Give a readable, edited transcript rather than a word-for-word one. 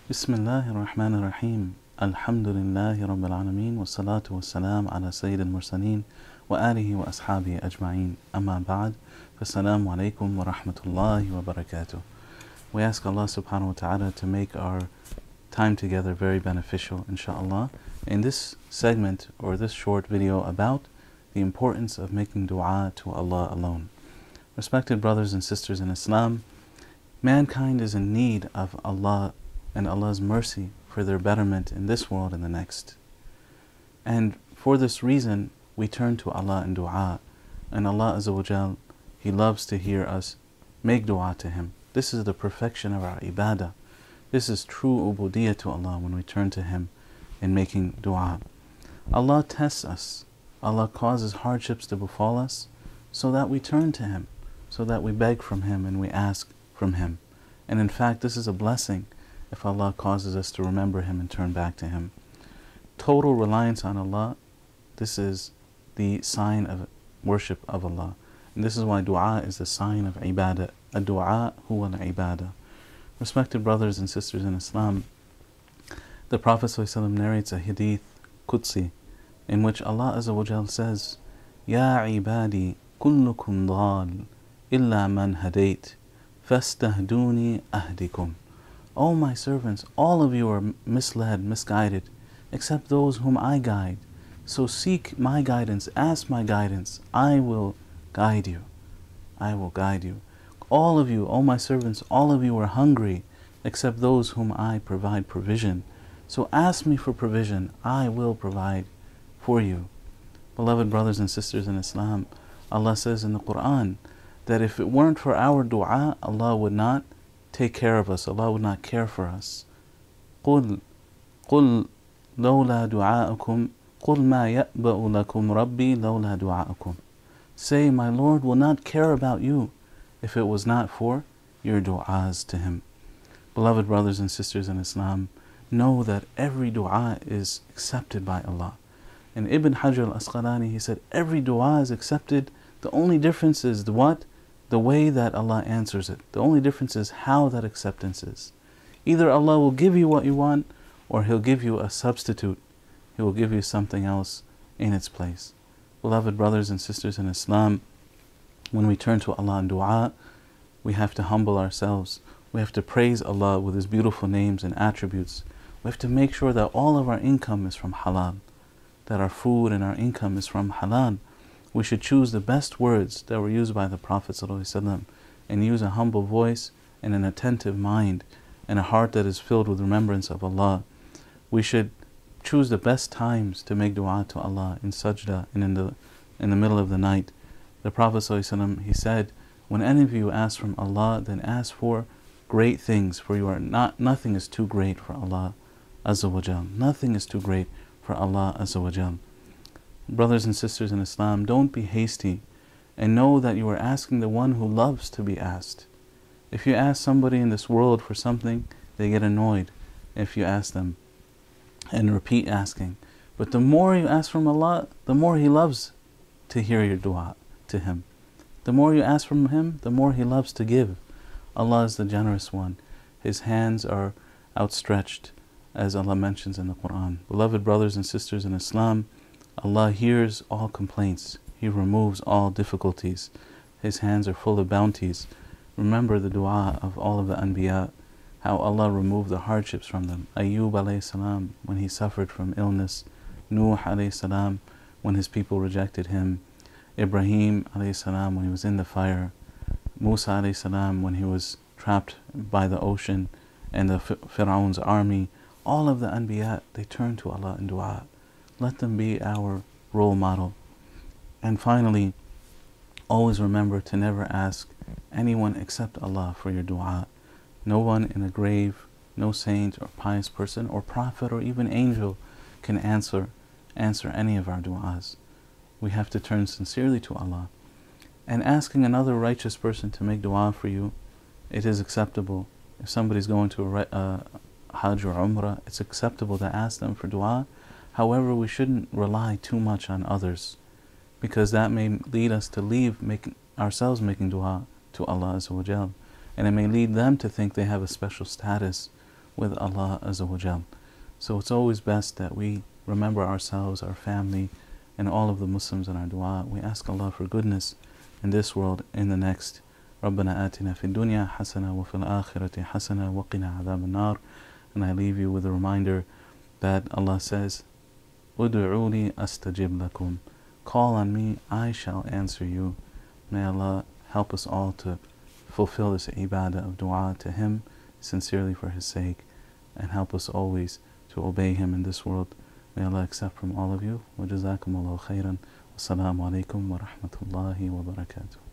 Bismillahir Rahmanir Rahim. Alhamdulillahi Rabbil Alameen. Wa salatu wa salam ala Sayyid al-Mursaleen wa alihi wa ashabihi ajma'een. Amma ba'd. Fassalamu alaikum wa rahmatullahi wa barakatuh. We ask Allah subhanahu wa ta'ala to make our time together very beneficial, inshaAllah. In this segment or this short video about the importance of making dua to Allah alone. Respected brothers and sisters in Islam, mankind is in need of Allah and Allah's mercy for their betterment in this world and the next. And for this reason, we turn to Allah in dua. And Allah Azza wa Jal, He loves to hear us make dua to Him. This is the perfection of our ibadah. This is true ubudiyyah to Allah when we turn to Him in making dua. Allah tests us. Allah causes hardships to befall us so that we turn to Him, so that we beg from Him and we ask from Him. And in fact, this is a blessing if Allah causes us to remember Him and turn back to Him. Total reliance on Allah, this is the sign of worship of Allah. And this is why dua is the sign of ibadah. Ad-du'a huwa al-ibadah. Respected brothers and sisters in Islam, the Prophet ﷺ narrates a hadith Qudsi in which Allah Azza wa Jal says, Ya ibadi kullukum dhal illa man hadayt fastahduni ahdikum. O my servants, all of you are misled, misguided, except those whom I guide. So seek my guidance, ask my guidance, I will guide you. I will guide you. All of you, O my servants, all of you are hungry, except those whom I provide provision. So ask me for provision, I will provide for you. Beloved brothers and sisters in Islam, Allah says in the Quran that if it weren't for our dua, Allah would not take care of us, Allah would not care for us. قُلْ لَوْلَا دُعَاءُكُمْ قُلْ مَا يَأْبَأُ لَكُمْ رَبِّي لَوْلَا دُعَاءُكُمْ. Say, my Lord will not care about you if it was not for your du'as to Him. Beloved brothers and sisters in Islam, know that every dua is accepted by Allah. And Ibn Hajar al-Asqalani, he said, every dua is accepted. The only difference is the way that Allah answers it. The only difference is how that acceptance is. Either Allah will give you what you want, or He'll give you a substitute. He will give you something else in its place. Beloved brothers and sisters in Islam, when we turn to Allah in dua, we have to humble ourselves. We have to praise Allah with His beautiful names and attributes. We have to make sure that all of our income is from halal, that our food and our income is from halal. We should choose the best words that were used by the Prophet ﷺ and use a humble voice and an attentive mind and a heart that is filled with remembrance of Allah. We should choose the best times to make dua to Allah in sajda and in the middle of the night. The Prophet ﷺ, he said, when any of you ask from Allah, then ask for great things, for nothing is too great for Allah Azza wa Jal. Nothing is too great for Allah Azza wa Jal. Brothers and sisters in Islam, don't be hasty and know that you are asking the one who loves to be asked. If you ask somebody in this world for something, they get annoyed if you ask them and repeat asking. But the more you ask from Allah, the more He loves to hear your dua to Him. The more you ask from Him, the more He loves to give. Allah is the generous one. His hands are outstretched, as Allah mentions in the Quran. Beloved brothers and sisters in Islam, Allah hears all complaints. He removes all difficulties. His hands are full of bounties. Remember the dua of all of the Anbiya, how Allah removed the hardships from them. Ayyub alayhi salam, when he suffered from illness. Nuh alayhi salam, when his people rejected him. Ibrahim alayhi salam, when he was in the fire. Musa alayhi salam, when he was trapped by the ocean and the Fir'aun's army. All of the Anbiya, they turned to Allah in dua. Let them be our role model. And finally, always remember to never ask anyone except Allah for your dua. No one in a grave, no saint or pious person or prophet or even angel can answer any of our duas. We have to turn sincerely to Allah. And asking another righteous person to make dua for you, it is acceptable. If somebody's going to a Hajj or Umrah, it's acceptable to ask them for dua. However, we shouldn't rely too much on others, because that may lead us to leave ourselves making dua to Allah Azza wa Jal. And it may lead them to think they have a special status with Allah Azza wa Jal. So it's always best that we remember ourselves, our family, and all of the Muslims in our dua. We ask Allah for goodness in this world, in the next. ربنا آتنا في الدنيا حسنة وفي الآخرة حسنة وقنا عذاب النار. And I leave you with a reminder that Allah says, "Ud'uni astajib lakum." Call on me, I shall answer you. May Allah help us all to fulfill this ibadah of dua to Him sincerely for His sake, and help us always to obey Him in this world. May Allah accept from all of you. Wa jazakumullahu khairan. Wassalamu alaikum wa rahmatullahi wa barakatuh.